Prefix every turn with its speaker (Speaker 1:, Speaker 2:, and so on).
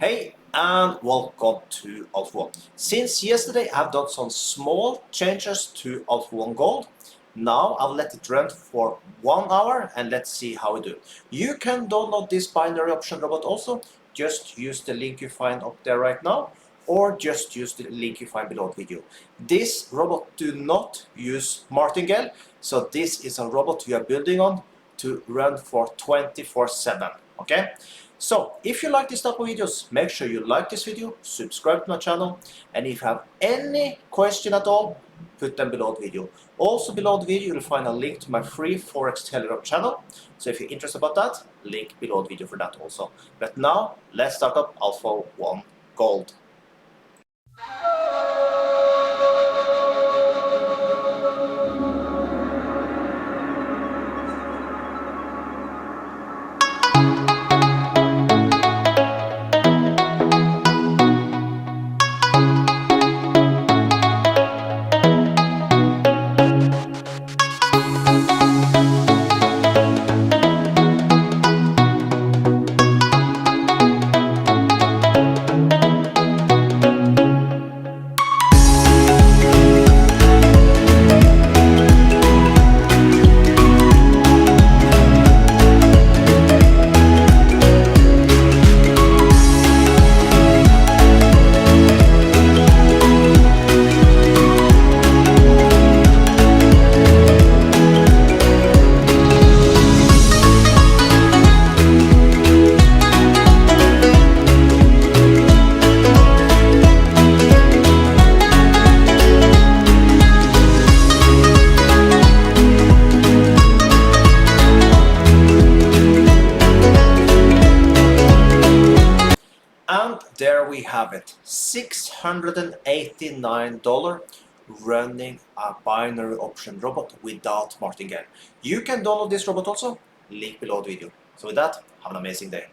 Speaker 1: Hey and welcome to Alpha One. Since yesterday I've done some small changes to Alpha One Gold. Now I'll let it run for 1 hour and let's see how we do. You can download this binary option robot also. Just use the link you find up there right now, or just use the link you find below the video. This robot do not use Martingale, so this is a robot you are building on to run for 24/7. Okay? So, if you like this type of videos, make sure you like this video, subscribe to my channel, and if you have any question at all, put them below the video. Also below the video, you'll find a link to my free Forex Telegram channel. So if you're interested about that, link below the video for that also. But now, let's start up Alpha One Gold. And there we have it, $689 running a binary option robot without Martingale. You can download this robot also, link below the video. So with that, have an amazing day.